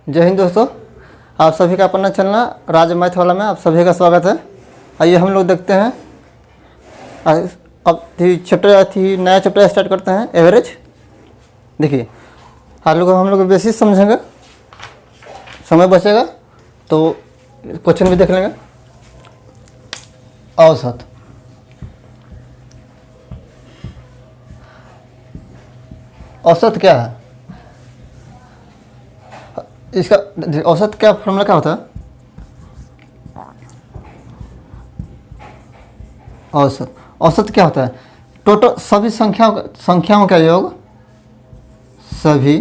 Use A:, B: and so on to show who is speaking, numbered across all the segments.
A: जय हिंद दोस्तों, आप सभी का अपना चैनल राज मैथ वाला में आप सभी का स्वागत है। आइए हम लोग देखते हैं अब नया चैप्टर स्टार्ट करते हैं, एवरेज। देखिए हम लोग बेसिस समझेंगे, समय बचेगा तो क्वेश्चन भी देख लेंगे। औसत, औसत क्या है? इसका औसत क्या फॉर्मूला क्या होता है? औसत क्या होता है? टोटल सभी संख्याओं का योग, सभी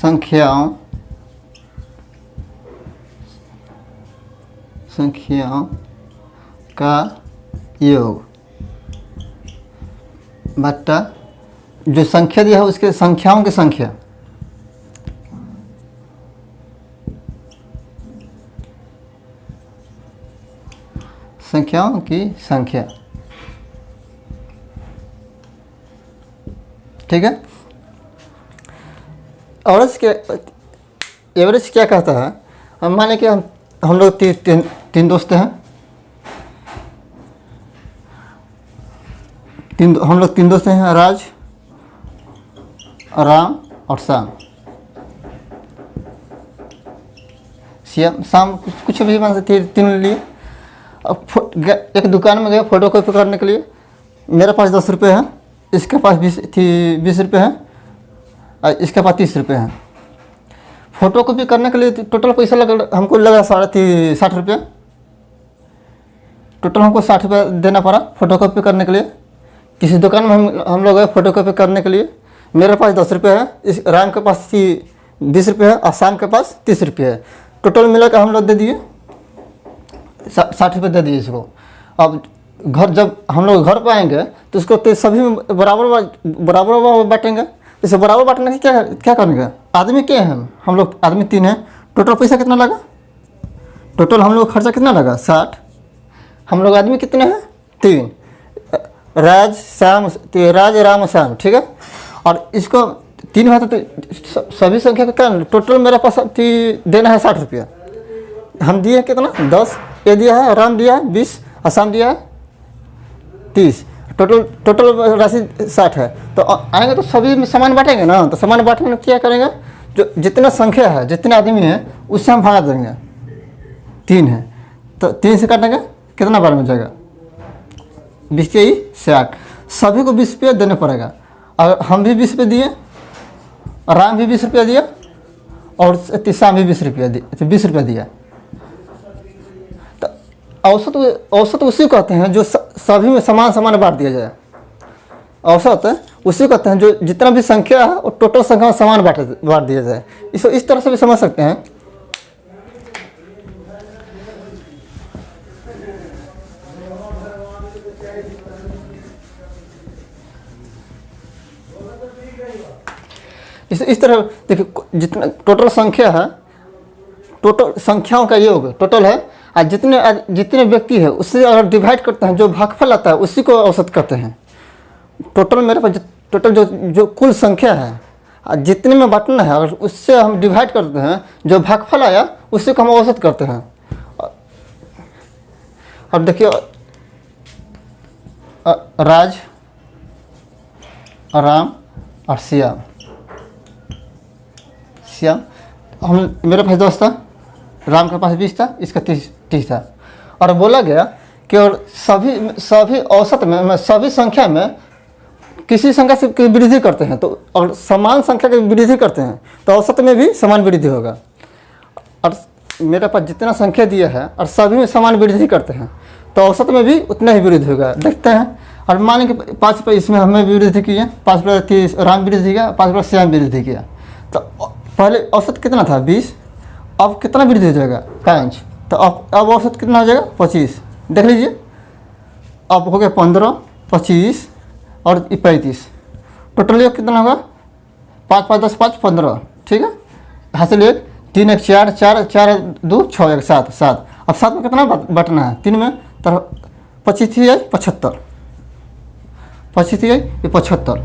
A: संख्याओं का योग बट्टा जो संख्या दिया है उसके संख्याओं की संख्या। संख्याओं की संख्या, ठीक है। एवरेज क्या कहता है? हम माने कि हम लोग तीन दोस्त हैं, हम लोग तीन दोस्त हैं, राज, राम और श्याम। शाम कुछ भी मान सकते तीन लिए। अब एक दुकान में गए फ़ोटो कॉपी करने के लिए। मेरे पास 10 रुपये हैं, इसके पास 20 रुपये हैं और इसके पास 30 रुपये हैं। फ़ोटो कॉपी करने के लिए टोटल पैसा हमको लगा 60 रुपये। टोटल हमको 60 रुपये देना पड़ा फ़ोटो कॉपी करने के लिए। किसी दुकान में हम लोग गए फ़ोटो कॉपी करने के लिए। मेरे पास 10 रुपये है, इस राम के पास 20 रुपये है और शाम के पास 30 रुपये है। टोटल मिलाकर हम लोग दे दिए 60 रुपये दे दिए इसको। अब जब हम लोग घर पर आएंगे तो उसको सभी में बराबर बांटेंगे। इसे बराबर बांटने की क्या करेंगे? आदमी क्या है? हम लोग आदमी 3 हैं। टोटल पैसा कितना लगा? टोटल हम लोग खर्चा कितना लगा? 60। हम लोग आदमी कितने हैं? 3। राज राम श्याम, ठीक है। और इसको 3 है तो सभी संख्या का क्या? टोटल मेरे पास देना है 60 रुपया। हम दिए कितना? 10। ये दिया है, राम दिया है 20 और शाम दिया है 30। टोटल राशि 60 है। तो आएंगे तो सभी में सामान बांटेंगे ना। तो सामान बांटने में क्या करेंगे? जो जितना संख्या है, जितने आदमी हैं उससे हम भागा देंगे। 3 है तो 3 से काटेंगे, कितना बार में जाएगा? 20 ही 60। सभी को 20 रुपया देना पड़ेगा। और हम भी 20 रुपये दिए, राम भी 20 रुपया दिया और शाम भी 20 रुपया दिया। औसत उसी कहते हैं जो सभी में समान बांट दिया जाए। औसत उसी कहते हैं जो जितना भी संख्या है वो टोटल संख्या में समान बांट दिया जाए। इसको इस तरह से भी समझ सकते हैं। इस तरह देखिए, जितना टोटल संख्या है, टोटल संख्याओं का योग टोटल है। और जितने व्यक्ति है उससे अगर डिवाइड करते हैं, जो भागफल आता है उसी को औसत कहते हैं। टोटल मेरे पास टोटल जो कुल संख्या है और जितने में बांटना है, अगर उससे हम डिवाइड करते हैं, जो भागफल आया उसी को हम औसत करते हैं। अब देखिए, राज, राम और श्याम। मेरे पास 10 था, राम के पास 20 था, इसका 30 था। और बोला गया कि और सभी औसत में सभी संख्या में किसी संख्या से वृद्धि करते हैं तो और समान संख्या की वृद्धि करते हैं तो औसत में भी समान वृद्धि होगा। और मेरे पास जितना संख्या दिया है और सभी में समान वृद्धि करते हैं तो औसत में भी उतना ही वृद्धि होगा। देखते हैं। और मान लीजिए 5 रुपये इसमें हमें वृद्धि की है, 5 रुपये राम वृद्धि किया, 5 रुपये श्याम वृद्धि किया। तो पहले औसत कितना था? 20। अब कितना वृद्धि हो जाएगा? 5। तो अब औसत कितना हो जाएगा? 25। देख लीजिए, अब हो गया 15, 25 और 35। टोटल योग कितना होगा? 5 5 10 5 15, ठीक है। हासिल योग 3 1 4 4 4 2 6 1 7 7। अब 7 में कितना बटना है? 3 में तो 25 थी 75, 25 थी 75,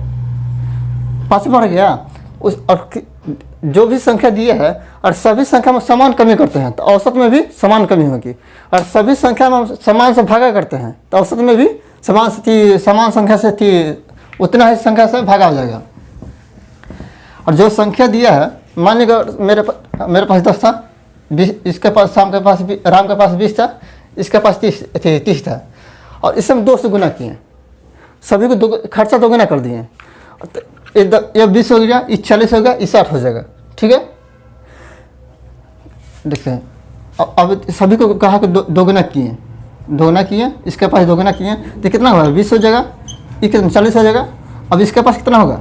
A: 5 बढ़ गया। उस और जो भी संख्या दिए है और सभी संख्या में समान कमी करते हैं तो औसत में भी समान कमी होगी, और सभी संख्या में समान से भागा करते हैं तो औसत में भी समान संख्या से उतना ही संख्या से भागा हो जाएगा। और जो संख्या दिया है, मान लीजिए मेरे पास 10 था, 20, इसके पास राम के पास 20 था, इसके पास 30 था, और इससे हम 2 से गुना किए, सभी को खर्चा दोगुना कर दिए। ये 20 हो गया, ये 40 हो गया, ये 60 हो जाएगा। ठीक है, देखते हैं अब सभी को कहा कि दोगुना किए, इसके पास दोगुना किए तो कितना होगा, 20 हो जाएगा, ये कितना 40 हो जाएगा। अब इसके पास कितना होगा,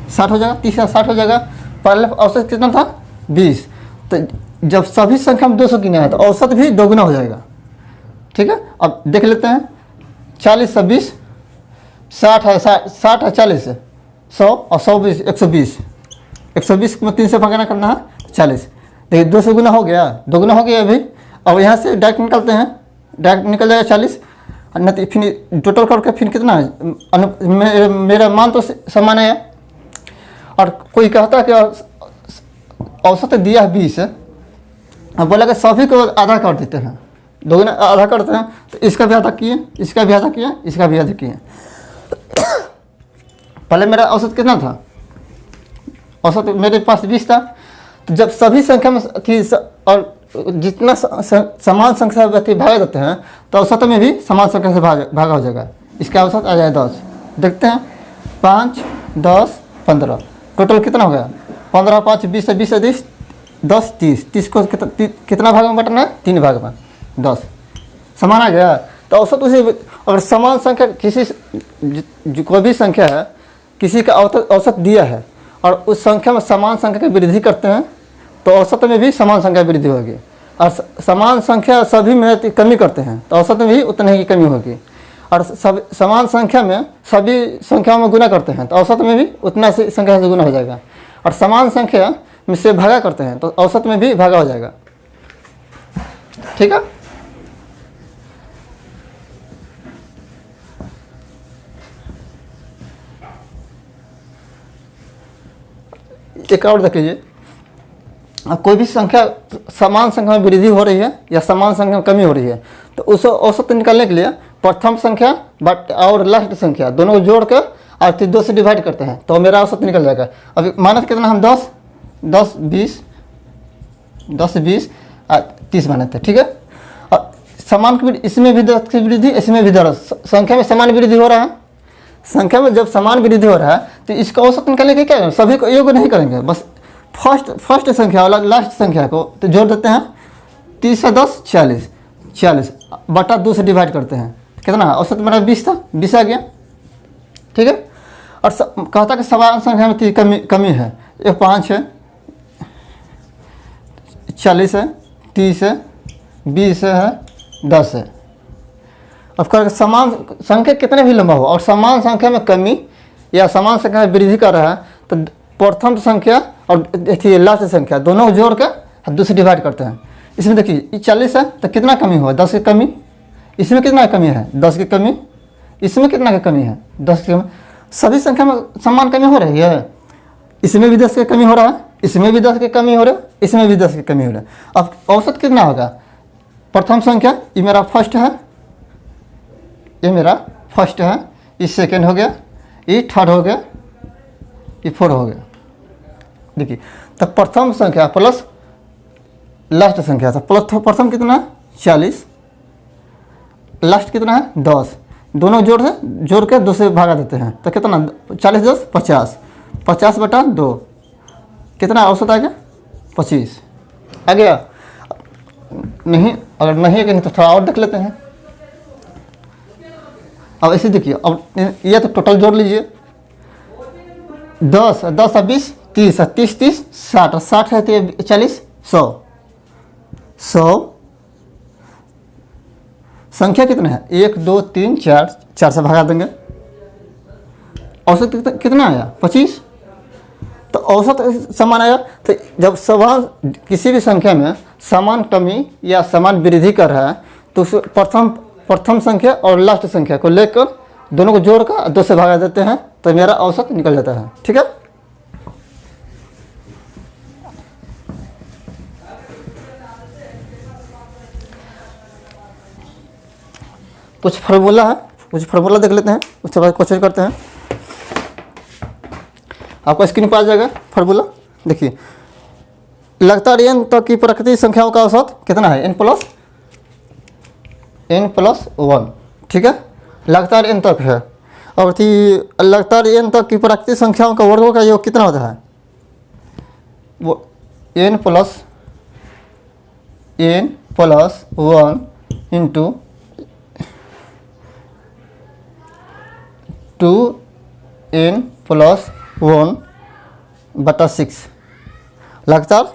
A: 60 हो जाएगा, 30 60 हो जाएगा। पहले औसत कितना था, 20। तो जब सभी संख्या में 200 गिना है तो औसत भी दोगुना हो जाएगा। ठीक है, अब देख लेते हैं, 40 से 20, 60 है 40 है 100, और 100 120, 120 में 3 से भागना करना है 40। देखिए 200 गुना हो गया, दोगुना हो गया अभी। अब यहाँ से डायरेक्ट निकलते हैं, डायरेक्ट निकल जाएगा 40, न तो फिर टोटल करके फिर कितना है, मेरा मान तो समान है। और कोई कहता है कि औसत दिया है 20, अब बोला कि सभी को आधा कर देते हैं, दोगुना आधा करते हैं, तो इसका भी आधा किए, इसका भी आधा किए, इसका भी आधा किए। पहले मेरा औसत कितना था, औसत मेरे पास 20 था, तो जब सभी संख्या में और जितना समान संख्या से भागा देते हैं तो औसत में भी समान संख्या से भागा हो जाएगा। इसका औसत आ जाए 10। देखते हैं, 5 10 15, टोटल कितना हो गया, 15 5 20 20 10 30 को कितना भाग में बटना है, 3 भाग में 10, समान आ गया। तो औसत उसी, अगर समान संख्या कोई भी संख्या है, किसी का औसत दिया है और उस संख्या में समान संख्या की वृद्धि करते हैं तो औसत में भी समान संख्या वृद्धि होगी, और समान संख्या सभी में कमी करते हैं तो औसत में भी उतनी ही कमी होगी, और समान संख्या में सभी संख्याओं में गुना करते हैं तो औसत में भी उतना से संख्या से गुना हो जाएगा, और समान संख्या में से भागा करते हैं तो औसत में भी भागा हो जाएगा। ठीक है, एक और देख लीजिए, अब कोई भी संख्या समान संख्या में वृद्धि हो रही है या समान संख्या में कमी हो रही है तो उस औसत निकालने के लिए प्रथम संख्या और लास्ट संख्या दोनों को जोड़ कर और फिर 2 से डिवाइड करते हैं तो मेरा औसत निकल जाएगा। अभी माना कितना, हम 10 20 30 माने थे। ठीक है, और समान की इसमें भी 10 की वृद्धि, इसमें भी 10, संख्या में समान वृद्धि हो रहा है। संख्या में जब समान वृद्धि हो रहा है तो इसका औसत निकालने के क्या करें, सभी को योग नहीं करेंगे, बस फर्स्ट संख्या और लास्ट संख्या को तो जोड़ देते हैं। 30 से 10 40 बटा 2 से डिवाइड करते हैं, कितना औसत मेरा 20 था, 20 आ गया। ठीक है, और कहता कि समान संख्या में कमी है, ये 5 है, 40 है, 30 है, 20 है, 10 है। अब कर समान संख्या कितने भी लंबा हो और समान संख्या में कमी या समान संख्या में वृद्धि कर रहा है तो प्रथम संख्या और देखिए लास्ट संख्या दोनों को जोड़ कर 2 से डिवाइड करते हैं। इसमें देखिए 40 है तो कितना कमी हुआ, 10 की कमी, इसमें कितना कमी है, 10 की कमी, इसमें कितना की कमी है, 10 की कमी। सभी संख्या में समान कमी हो रही है, इसमें भी 10 की कमी हो रहा है, इसमें भी 10 की कमी हो रहा है, इसमें भी 10 की कमी हो रहा है। अब औसत कितना होगा, प्रथम संख्या ये मेरा फर्स्ट है, ये मेरा फर्स्ट है, ये सेकेंड हो गया, ये थर्ड हो गया, ये फोर्थ हो गया। देखिए तो प्रथम संख्या प्लस लास्ट संख्या, तो प्रथम कितना है 40, लास्ट कितना है 10, दोनों जोड़ के 2 से भागा देते हैं तो कितना 40 10 50, 50 बटा 2 कितना औसत आ गया 25 आ गया। नहीं, अगर नहीं है तो थोड़ा और देख लेते हैं। अब ऐसे देखिए, अब ये तो टोटल जोड़ लीजिए, 10 10 20 30 30 30 60 60 है तो 40 100 संख्या कितना है 1 2 3 4 से भगा देंगे, औसत कितना आया 25। तो औसत समान आया। तो जब समान किसी भी संख्या में समान कमी या समान वृद्धि कर रहा है तो उस प्रथम संख्या और लास्ट संख्या को लेकर दोनों को जोड़कर 2 से भगा देते हैं तो मेरा औसत निकल जाता है। ठीक है। कुछ फार्मूला है, कुछ फार्मूला देख लेते हैं, उसके बाद क्वेश्चन करते हैं। आपको स्क्रीन पर आ जाएगा फार्मूला। देखिए, लगातार n तक की प्राकृतिक संख्याओं का औसत कितना है? n+1, ठीक है, लगातार n तक है। और थी लगातार n तक की प्राकृतिक संख्याओं का वर्गों का योग कितना होता है? वो n+1 इंटू 2n+1/6 लगातार।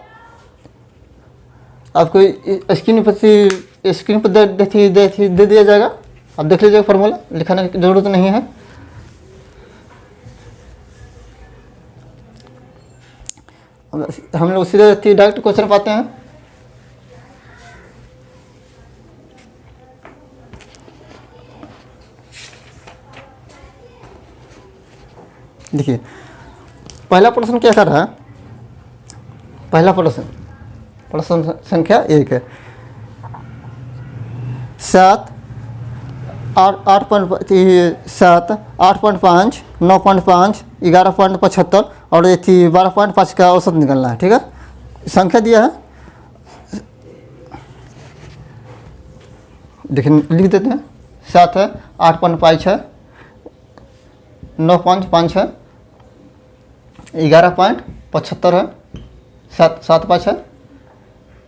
A: आपको स्क्रीन पर दे दिया जाएगा, आप देख लीजिएगा, फार्मूला लिखाने की ज़रूरत नहीं है। हम लोग सीधे डायरेक्ट क्वेश्चन पाते हैं। देखिए, पहला प्रश्न क्या कर रहा है? पहला प्रश्न संख्या 1 है। 7, 8.5, 9.5, 11.75 और ये थी 12.5 का औसत निकलना है, ठीक है। संख्या दिया है, देखिए लिख देते हैं। 7 है, 8.5 है, 9.5 है, 11.75 है, 7.5 है।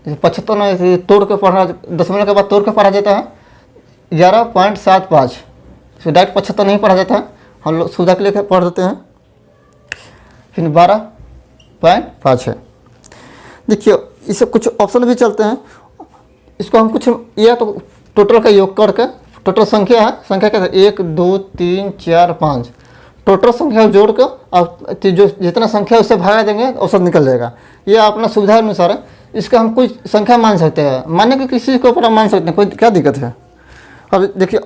A: 75 में तोड़ के पढ़ना, दशमलव के बाद तोड़ के पढ़ा जाता है। 11.75, इसको डायरेक्ट 75 नहीं पढ़ा जाता है, हम लोग सुविधा के लिए पढ़ देते हैं। फिर 12.5 है। देखिए, इससे कुछ ऑप्शन भी चलते हैं। इसको हम कुछ, यह तो टोटल का योग करके, टोटल संख्या है, संख्या क्या है? 1 2 3 4 5, टोटल संख्या जोड़ कर आप जो जितना संख्या उससे भागा देंगे औसत निकल जाएगा। ये अपना सुविधा अनुसार है। इसका हम कोई संख्या मान सकते हैं, मानने के किसी के ऊपर हम मान सकते हैं, कोई क्या दिक्कत है? अब देखिए,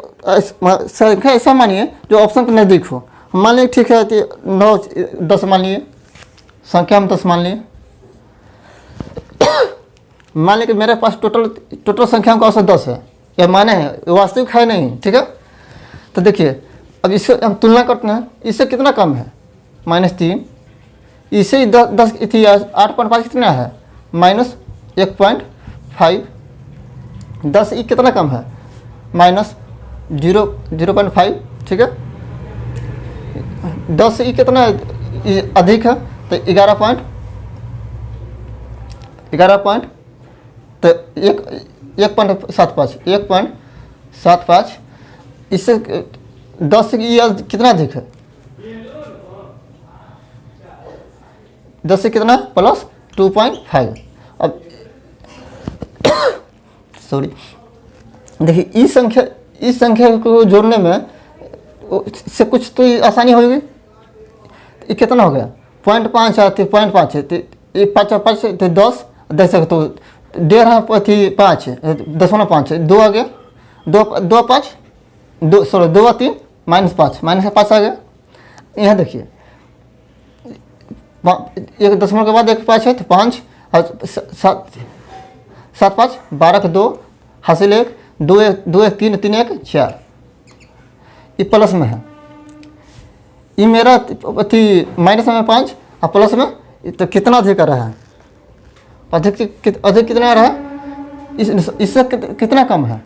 A: संख्या ऐसा मानिए जो ऑप्शन के नज़दीक हो। मान लीजिए, ठीक है, 9 10 मान लिए, संख्या हम 10 मान लिए। मान लीजिए कि मेरे पास टोटल संख्याओं का औसत 10 है, यह माने हैं, वास्तविक है नहीं, ठीक है। तो देखिए, अब इससे हम तुलना करते हैं, इससे कितना कम है? -3। इससे 10 थी, 8.5 कितना है? -1.5। 10 ये कितना कम है? -0.5, ठीक है। 10 ये कितना अधिक है? तो 11 तो 1.75 इससे 10 से ये कितना अधिक है? 10 से कितना +2.5। अब सॉरी, देखिए, इस संख्या को जोड़ने में से कुछ तो आसानी होगी। ये कितना हो गया? 0.5 है, 0.5 है, तो ये 5 तो 10 10 तो 1.5 थी 5 0.5 है, 2 आ गया, 2 5 2 सॉरी 2 3 -5 आ गया। यहाँ देखिए, 1 दशमलव के बाद 1 5 है, तो 5 और 7 5 12 के 2 हासिल 1 2 1 3 3 1 4, ये प्लस में है। ये मेरा थी माइनस में 5 और प्लस में, तो कितना अधिक आ रहा है? अधिक कितना आ रहा है? इससे कितना कम है?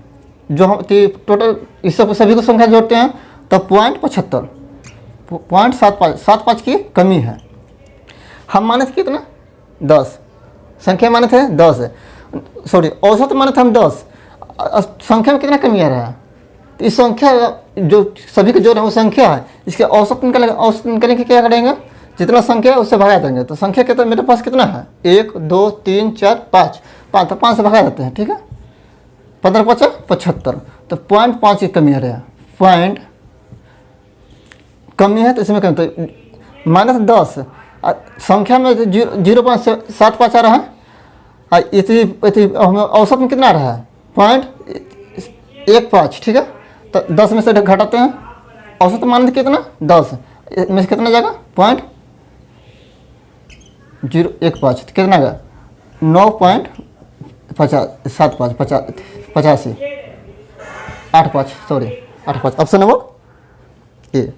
A: जो हम टोटल इस सब सभी को संख्या जोड़ते हैं तो 0.75 की कमी है। हम माने थे कितना? 10। संख्या माने थे 10 है, सॉरी औसत माने थे हम 10। संख्या में कितना कमी आ रहा है? तो इस संख्या जो सभी के जोड़ है वो संख्या है, इसके औसत निकलेगा। औसत निकलने के क्या करेंगे? जितना संख्या है उससे भगा देंगे। तो संख्या कितना मेरे पास कितना है? 1 2 3 4 5 तो 5 से भगा देते हैं, ठीक है। 15 5 75, तो 0.5 की कमी आ रहा है। पॉइंट कमी है तो इसमें कमी, तो -10 संख्या में 0.75 आ रहा है, और औसत में कितना आ रहा है? 0.15, ठीक है। तो 10 में से घटाते हैं, औसत मान कितना? 10 में से कितना जाएगा? 0.015, तो कितना गया? 9.75 85। 85 सॉरी 85 ऑप्शन नंबर ए।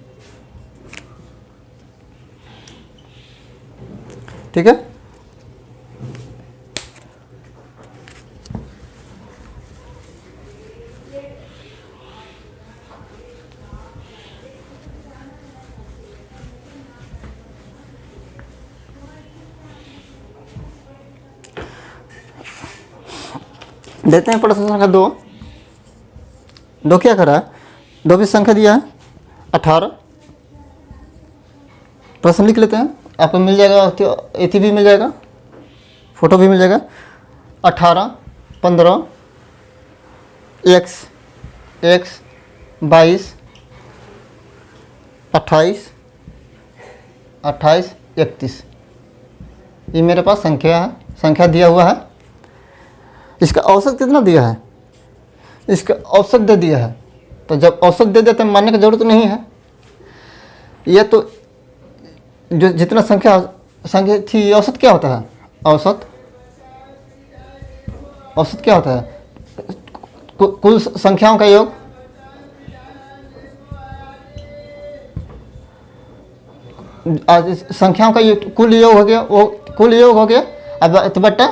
A: ठीक है, देते हैं प्रश्न संख्या 2। दो क्या करा है, दो भी संख्या दिया है 18। प्रश्न लिख लेते हैं, आपको मिल जाएगा, एथी भी मिल जाएगा, फोटो भी मिल जाएगा। 18, 15, x 22, 28, 31। ये मेरे पास संख्या है, संख्या दिया हुआ है। इसका औसत कितना दिया है, इसका औसत दे दिया है। तो जब औसत दे देते हैं मानने की जरूरत नहीं है। यह तो जो जितना संख्या थी, औसत क्या होता है, औसत क्या होता है, कुल संख्याओं का योग। आज संख्याओं का योग कुल योग हो गया, वो कुल योग हो गया। अब तो बट्टा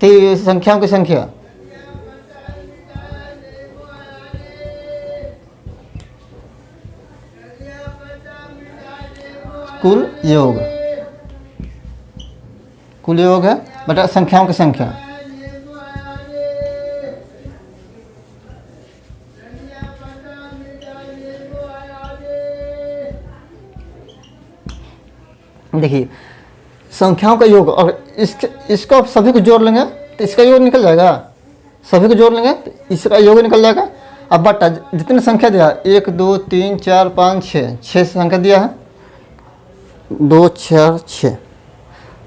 A: थी संख्याओं की संख्या, कुल योग है बटा संख्याओं की संख्या। देखिए संख्याओं का योग, और इसको आप सभी को जोड़ लेंगे तो इसका योग निकल जाएगा। सभी को जोड़ लेंगे तो इसका योग निकल जाएगा। अब बट्टा जितनी संख्या दिया, 1 2 3 4 5 6 संख्या दिया है, 2 4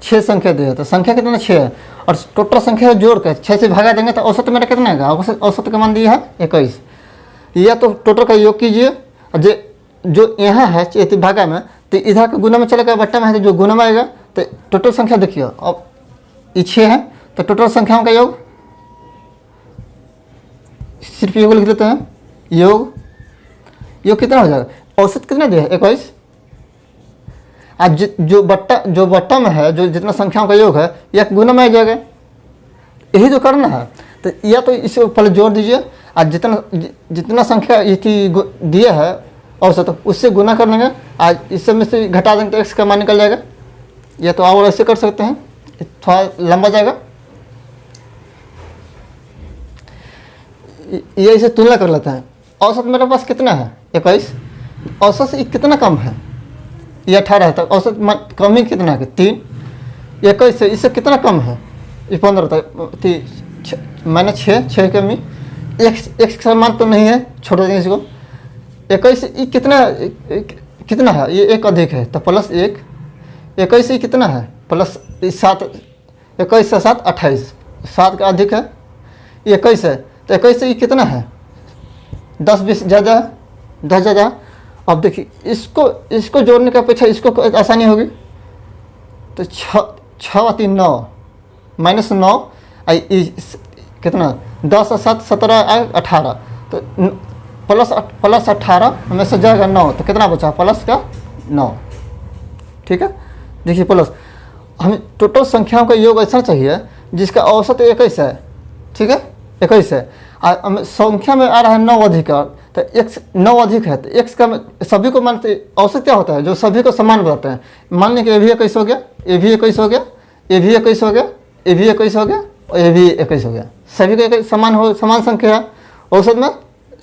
A: 6 संख्या दिया है। तो संख्या कितना 6 है, और टोटल संख्या जोड़ कर 6 से भागा देंगे तो औसत मेरा कितना आएगा, औसत का मान दिया है 21। या तो टोटल का योग कीजिए, और जो यहाँ है भागा में, तो इधर के गुना में चलेगा, बट्टा में है तो जो गुना में आएगा। तो टोटल संख्या देखिए, अब ये 6 है तो टोटल संख्याओं का योग, सिर्फ योग लिख देते हैं। योग कितना हो जाएगा, औसत कितना दिया है 21। अब जो बट्टा में है, जो जितना संख्याओं का योग है, यह गुना में आ जाएगा। यही जो करना है। तो या तो इसे पहले जोड़ दीजिए, और जितना संख्या ये दिया है औसत, उससे गुना कर लेंगे, आज इससे में से घटा देंगे तो x का मान निकल जाएगा। या तो और ऐसे कर सकते हैं, थोड़ा लंबा जाएगा। ये इसे तुलना कर लेते हैं। औसत मेरे पास कितना है 21, औसत से कितना कम है, ये 18 है। तो औसत कम ही कितना है 3। 21 से इससे कितना कम है, ये 15 था, मैंने 6 कमी। x का मान तो नहीं है, छोड़ देंगे इसको। 21 से कितना है, ये 1 अधिक है तो प्लस 1। 21 से कितना है, प्लस 7। 21 से 7 28, 7 का अधिक है 21 है। तो 21 से कितना है, 10 20 ज़्यादा है, 10 ज़्यादा। अब देखिए इसको जोड़ने की अपेक्षा इसको आसानी होगी। तो 6 और 3 9 -9, कितना 10 और 7 17 18। तो प्लस 18 में से जाएगा 9, तो कितना बचा, प्लस का 9। ठीक है, देखिए प्लस। हमें टोटल संख्याओं का योग ऐसा चाहिए जिसका औसत 21 है। ठीक है, 21 है। हमें संख्या में आ रहा है 9 अधिक, तो x 9 अधिक है तो x का सभी को मानते औसत क्या होता है, जो सभी को समान बताते हैं। मान लें कि ये भी 21 हो गया, ये भी 21 हो गया, ये भी 21 हो गया, ये भी 21 हो गया, और ये भी 21 हो गया। सभी को समान संख्या है, औसत में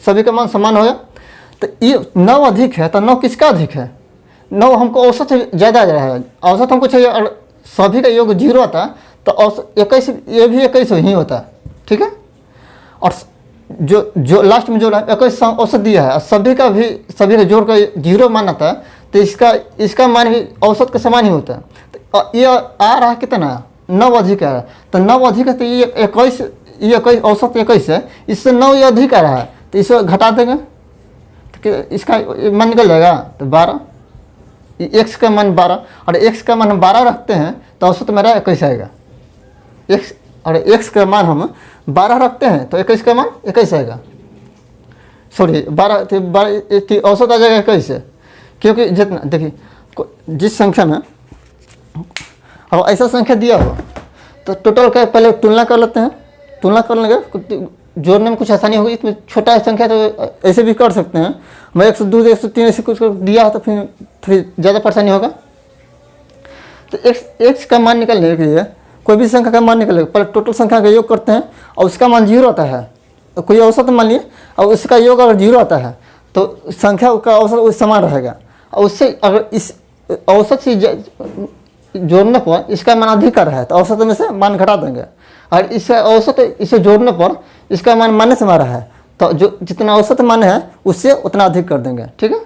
A: सभी का मान समान हो गया। तो ये 9 अधिक है, तो 9 किसका अधिक है, 9 हमको औसत से ज़्यादा आ रहा है। औसत हमको चाहिए, और सभी का योग 0 आता है, तो औसत 21, ये भी 21 ही होता है। ठीक है, और जो लास्ट में जो 21 औसत दिया है, सभी का जोड़ का 0 मान आता है, तो इसका मान भी औसत के समान ही होता है। तो ये आ रहा है कितना, 9 अधिक आ रहा है। तो 9 अधिक है तो ये 21 औसत 21 है, इससे 9 ये अधिक आ रहा है, तो इसे घटा देंगे तो इसका मान निकल जाएगा। तो 12, x का मान 12, और x का मान हम 12 रखते हैं तो औसत मेरा 21 आएगा। x का मान हम 12 रखते हैं तो 21 का मान 21 आएगा। सॉरी 12 औसत आ जाएगा कैसे, क्योंकि जितना देखिए जिस संख्या में अब ऐसा संख्या दिया हो तो टोटल का पहले तुलना कर लेते हैं। तुलना कर लेंगे, जोड़ने में कुछ आसानी होगी। इसमें छोटा संख्या तो ऐसे भी कर सकते हैं, मैं 102 103 ऐसे कुछ दिया है तो फिर थोड़ी ज़्यादा परेशानी होगा। तो एक्स का मान निकलने के लिए कोई भी संख्या का मान निकलेगा, पहले टोटल संख्या का योग करते हैं और उसका मान 0 आता है। तो कोई औसत मान लिए और उसका योग अगर 0 आता है तो संख्या का औसत उस समान रहेगा। और उससे अगर इस औसत से जोड़ने पर इसका मान अधिक कर रहा है तो औसत में से मान घटा देंगे, और इसका औसत इसे जोड़ने पर इसका मान माइनस में आ रहा है तो जो जितना औसत मान है उससे उतना अधिक कर देंगे। ठीक है,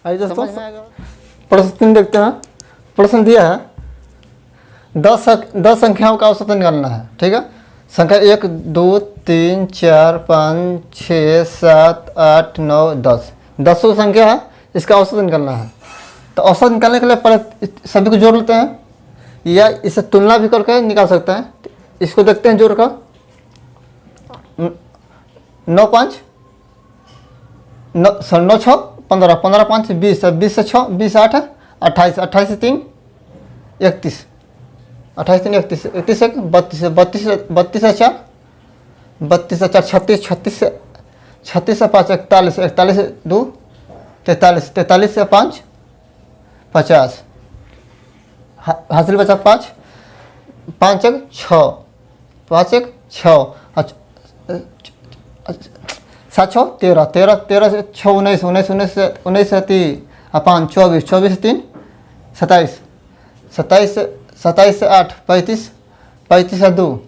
A: आइए दोस्तों प्रश्न 3 देखते हैं। प्रश्न दिया है 10 संख्याओं का औसत निकालना है। ठीक है, संख्या 1 2 3 4 5 6 7 8 9 10 10 संख्या है, इसका औसत निकालना है। तो औसत निकालने के लिए पहले सभी को जोड़ लेते हैं या इसे तुलना भी करके निकाल सकते हैं। इसको देखते हैं जोड़ कर 9 5 9 6 15 15 5 20 20 से 6 20 8 28 28 से 3 31 28 3 31 31 से 32 32 से 4 32 से 4 36 36 से 5 41 41 से 2 43 43 से 5 50 हासिल बचा 5 5 1 6 5 1 6 7 6 13 13 13 से 6 19 19 19 से 3 5 24 24 से 3 27 27 से 8 35 35 से 2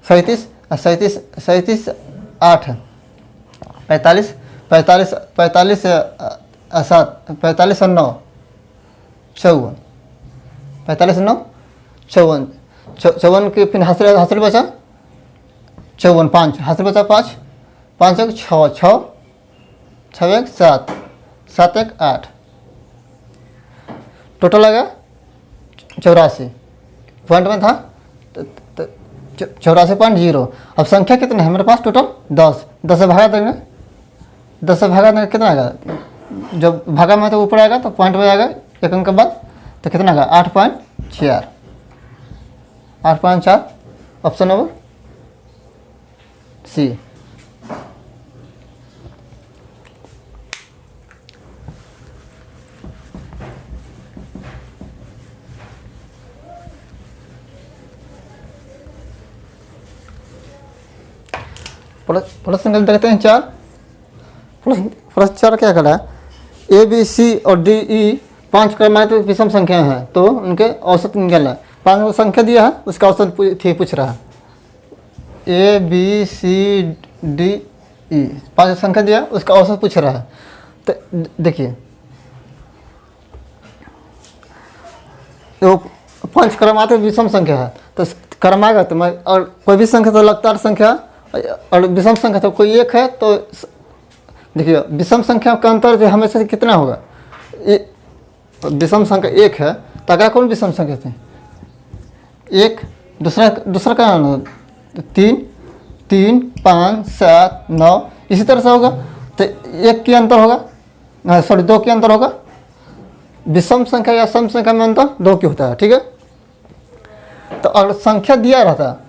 A: 37 37 37 से 8 45 45 45 से 7 45 से 9 54 45 से 9 54 54 के फिर हासिल बचा 54 5 हासिल बचा 5 5 1 6 6 6 1 7 7 1 8 टोटल आ गया 84 पॉइंट में था 84.0। अब संख्या कितना है मेरे पास टोटल 10 10 से भागा देंगे, 10 से भागा देंगे कितना आएगा, जब भागा में तो ऊपर आएगा तो पॉइंट में आएगा एक अंक के बाद, तो कितना आएगा 8.4 8.4 ऑप्शन नंबर सी। प्रश्न देखते हैं 4। प्रश्न 4 क्या करा है, ए बी सी और डी ई 5 क्रमांक विषम संख्या हैं तो उनके औसत निकालना है। 5 संख्या दिया है उसका औसत पूछ रहा है। A B C D E 5 संख्या दिया उसका औसत पूछ रहा है। तो देखिए तो 5 क्रमांक विषम संख्या है तो क्रमागत में और कोई भी संख्या तो लगातार संख्या और विषम संख्या तो कोई एक है तो देखिए विषम संख्या का अंतर जो हमेशा से कितना होगा, विषम संख्या 1 है तो अगला कौन विषम संख्या थे 1 दूसरा का 3 3 5 7 9 इसी तरह से होगा। तो 1 की अंतर होगा, सॉरी 2 की अंतर होगा। विषम संख्या या सम संख्या में अंतर 2 की होता है। ठीक है, तो अगर संख्या दिया रहता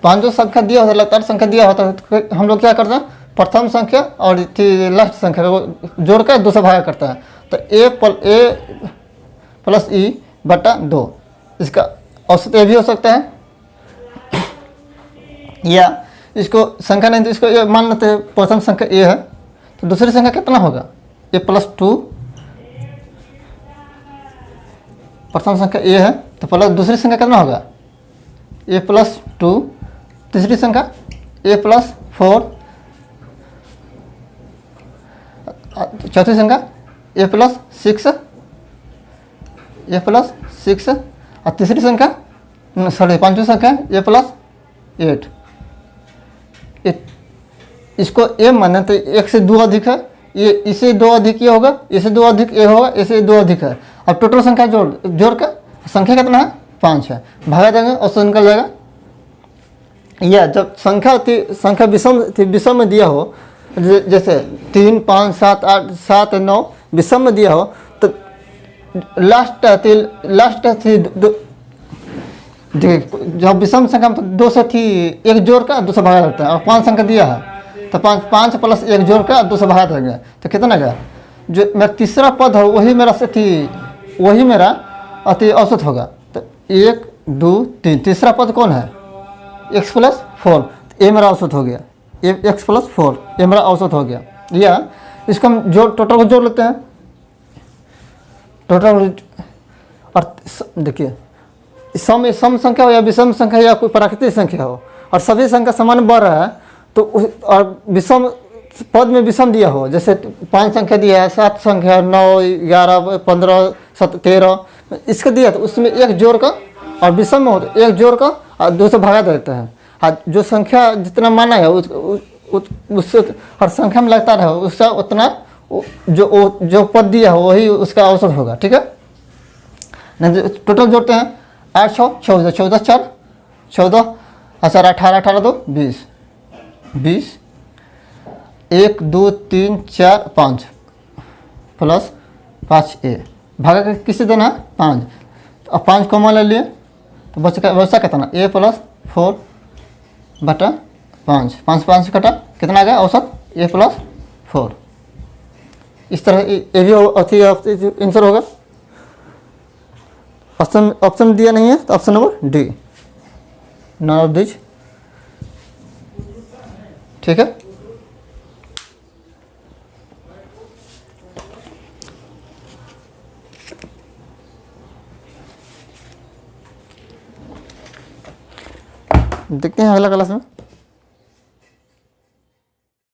A: 5 जो संख्या दिया होता लगातार संख्या दिया होता तो हम लोग क्या करते हैं प्रथम संख्या और लास्ट संख्या को जोड़कर 2 से भागा करता है। तो ए प्लस ई बटा 2 इसका औसत ए भी हो सकता है, या इसको संख्या नहीं तो इसको ये मान लेते हैं प्रथम संख्या ए है तो दूसरी संख्या कितना होगा ए प्लस 2, प्रथम संख्या ए है तो प्लस दूसरी संख्या कितना होगा ए प्लस 2, तीसरी संख्या ए प्लस 4, चौथी संख्या ए प्लस 6 और तीसरी संख्या सॉरी पांचवी संख्या ए प्लस 8। इसको ए माने तो 1 से 2 अधिक है, ये इसे 2 अधिक ये होगा, इसे 2 अधिक ए होगा, इसे 2 अधिक है। अब टोटल संख्या जोड़ कर संख्या कितना है 5 है, भागा देंगे और निकल जाएगा या जब संख्या विषम में दिया हो, जैसे 3 5 7 8 7 9 विषम में दिया हो, तो लास्ट थी जब विषम संख्या में तो 2 से थी 1 जोड़ का 2 से भागा जाता है, और 5 संख्या दिया है तो 5 प्लस 1 जोड़ का 2 से भागा देंगे तो कितना गया। जो मेरा तीसरा पद हो वही मेरा अति औसत होगा। तो 1 2 3 तीसरा पद कौन है, x प्लस 4, ये मेरा औसत हो गया, x प्लस 4 ये मेरा औसत हो गया। या इसको हम टोटल को जोड़ लेते हैं, टोटल। और देखिए सम संख्या हो या विषम संख्या या कोई प्राकृतिक संख्या हो और सभी संख्या समान बढ़ रहा है तो और विषम पद में विषम दिया हो, जैसे 5 संख्या दिया है, 7 संख्या 9 11 15 13 इसका दिया तो उसमें 1 जोड़ का, और विषम में हो तो 1 जोड़ का और 2 से भगा देते हैं। और जो संख्या जितना माना है उससे हर संख्या में लगता रहे उसका उतना जो पद दिया हो वही उसका औसत होगा। ठीक है, नहीं टोटल जोड़ते हैं 8 6 14 14 4 14 अच्छा 18 18 2 20 20 1 2 3 4 5 प्लस 5 a भागा के किसे देना है 5, अब 5 कॉमन ले लिए तो बचा कितना a प्लस 4 बटा 5 5 5 कटा कितना आ गया औसत a प्लस 4। इस तरह ये भी आंसर होगा। ऑप्शन दिया नहीं है तो option number D, none of this. ठीक है, देखते हैं अगला क्लास में।